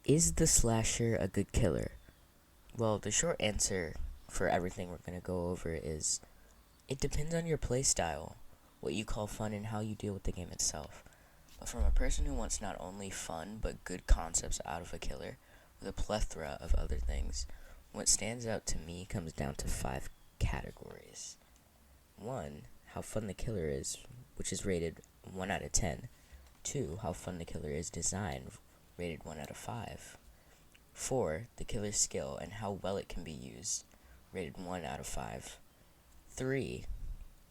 Is the slasher a good killer? Well, the short answer for everything we're going to go over is it depends on your playstyle, what you call fun, and how you deal with the game itself. But from a person who wants not only fun, but good concepts out of a killer, with a plethora of other things, what stands out to me comes down to 5 categories. 1, how fun the killer is, which is rated 1 out of 10. 2, how fun the killer is designed, rated 1 out of 5. 4, the killer's skill and how well it can be used, rated 1 out of 5. 3,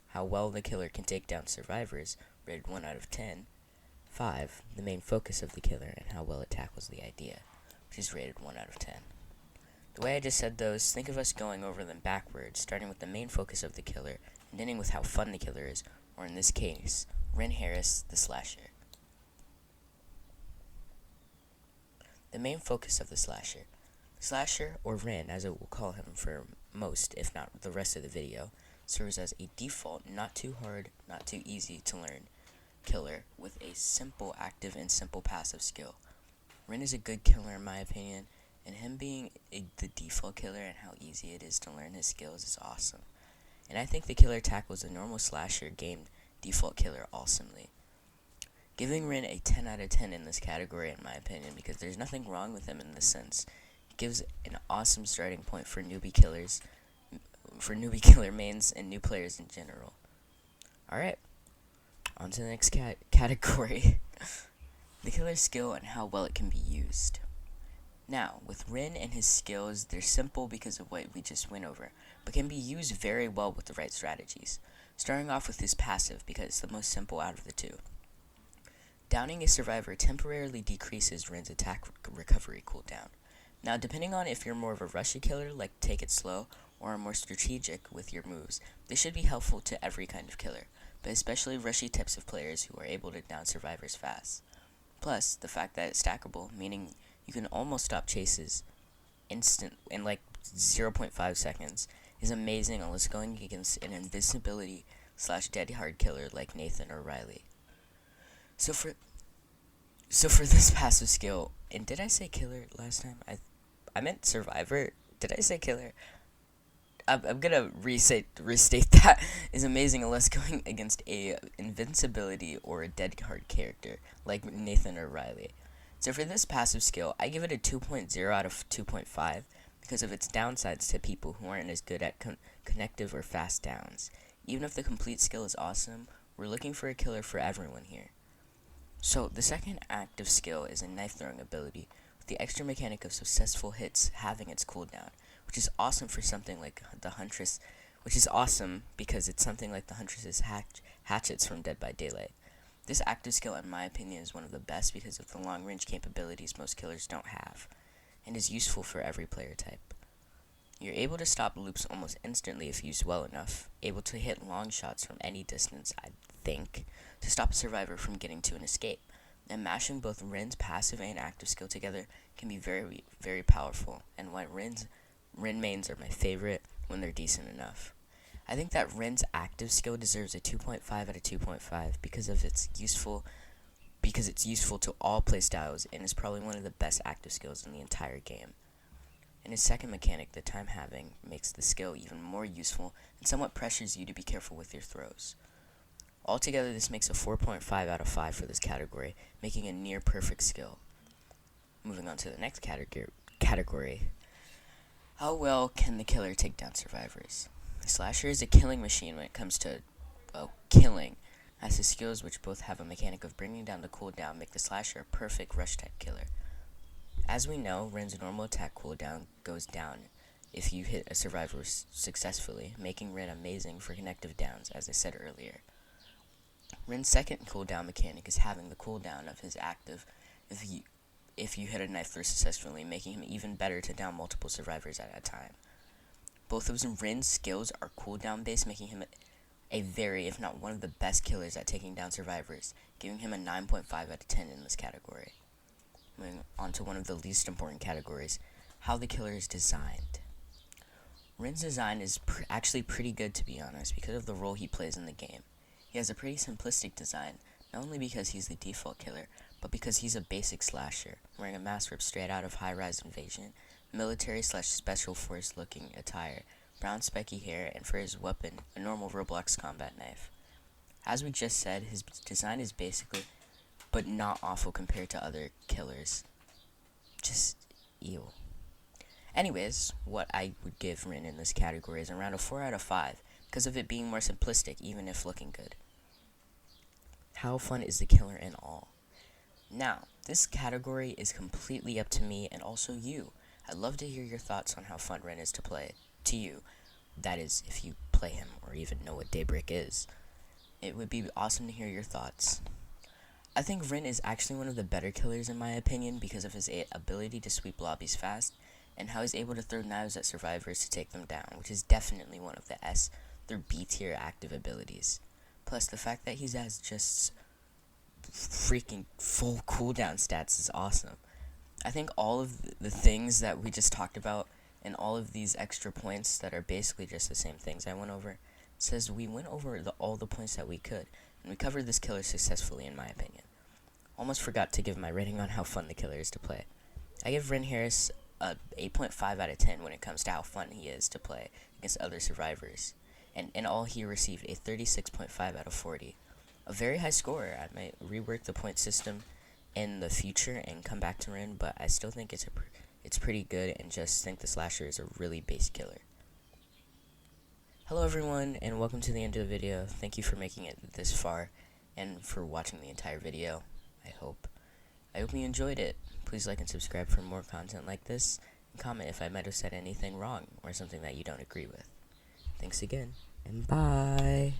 how well the killer can take down survivors, rated 1 out of 10. 5, the main focus of the killer and how well it tackles the idea, which is rated 1 out of 10. The way I just said those, think of us going over them backwards, starting with the main focus of the killer and ending with how fun the killer is, or in this case, Ren Harris, the slasher. The main focus of the slasher. Slasher, or Ren, as I will call him for most, if not the rest of the video, serves as a default, not too hard, not too easy to learn killer with a simple active and simple passive skill. Ren is a good killer in my opinion, and him being the default killer and how easy it is to learn his skills is awesome. And I think the killer tackles a normal slasher game default killer awesomely. Giving Ren a 10 out of 10 in this category in my opinion, because there's nothing wrong with him in this sense. It gives an awesome starting point for newbie killers, for newbie killer mains and new players in general. Alright, on to the next category. The killer's skill and how well it can be used. Now, with Ren and his skills, they're simple because of what we just went over, but can be used very well with the right strategies. Starting off with his passive, because it's the most simple out of the two. Downing a survivor temporarily decreases Ren's attack recovery cooldown. Now, depending on if you're more of a rushy killer, like take it slow, or are more strategic with your moves, this should be helpful to every kind of killer, but especially rushy types of players who are able to down survivors fast. Plus, the fact that it's stackable, meaning you can almost stop chases instant in like 0.5 seconds, is amazing unless going against an invisibility / dead hard killer like Nathan or Riley. So for this passive skill, and did I say killer last time? I meant survivor. Did I say killer? I'm gonna restate that is amazing unless going against a invincibility or a dead hard character like Nathan or Riley. So for this passive skill, I give it a 2.0 out of 2.5 because of its downsides to people who aren't as good at connective or fast downs. Even if the complete skill is awesome, we're looking for a killer for everyone here. So the second active skill is a knife throwing ability, with the extra mechanic of successful hits having its cooldown, which is awesome for something like the Huntress, which is awesome because it's something like the Huntress's hatchets from Dead by Daylight. This active skill, in my opinion, is one of the best because of the long range capabilities most killers don't have, and is useful for every player type. You're able to stop loops almost instantly if used well enough, able to hit long shots from any distance, I think, to stop a survivor from getting to an escape. And mashing both Ren's passive and active skill together can be very, very powerful, and why Ren mains are my favorite when they're decent enough. I think that Ren's active skill deserves a 2.5 out of 2.5 because it's useful to all playstyles and is probably one of the best active skills in the entire game. And his second mechanic, the time halving, makes the skill even more useful and somewhat pressures you to be careful with your throws. Altogether, this makes a 4.5 out of 5 for this category, making a near perfect skill. Moving on to the next category. How well can the killer take down survivors? The slasher is a killing machine when it comes to, killing, as his skills, which both have a mechanic of bringing down the cooldown, make the slasher a perfect rush type killer. As we know, Ren's normal attack cooldown goes down if you hit a survivor successfully, making Ren amazing for connective downs, as I said earlier. Ren's second cooldown mechanic is having the cooldown of his active if you hit a knife throw successfully, making him even better to down multiple survivors at a time. Both of Ren's skills are cooldown based, making him a very, if not one of the best killers at taking down survivors, giving him a 9.5 out of 10 in this category. Moving on to one of the least important categories, how the killer is designed. Ren's design is actually pretty good, to be honest, because of the role he plays in the game. He has a pretty simplistic design, not only because he's the default killer, but because he's a basic slasher, wearing a mask ripped straight out of High Rise Invasion, military/special force looking attire, brown spiky hair, and for his weapon, a normal Roblox combat knife. As we just said, his design is basically, but not awful compared to other killers. Just ew. Anyways, what I would give Ren in this category is around a 4 out of 5, because of it being more simplistic, even if looking good. How fun is the killer in all? Now, this category is completely up to me and also you. I'd love to hear your thoughts on how fun Ren is to play. To you. That is, if you play him or even know what Daybreak is. It would be awesome to hear your thoughts. I think Ren is actually one of the better killers in my opinion because of his ability to sweep lobbies fast and how he's able to throw knives at survivors to take them down, which is definitely one of the their B tier active abilities. Plus, the fact that he has just freaking full cooldown stats is awesome. I think all of the things that we just talked about and all of these extra points that are basically just the same things I went over says we went over all the points that we could, and we covered this killer successfully in my opinion. Almost forgot to give my rating on how fun the killer is to play. I give Ren Harris a 8.5 out of 10 when it comes to how fun he is to play against other survivors. And in all, he received a 36.5 out of 40. A very high score. I might rework the point system in the future and come back to Ren, but I still think it's pretty good and just think the slasher is a really base killer. Hello everyone, and welcome to the end of the video. Thank you for making it this far and for watching the entire video. I hope you enjoyed it. Please like and subscribe for more content like this, and comment if I might have said anything wrong or something that you don't agree with. Thanks again, and bye!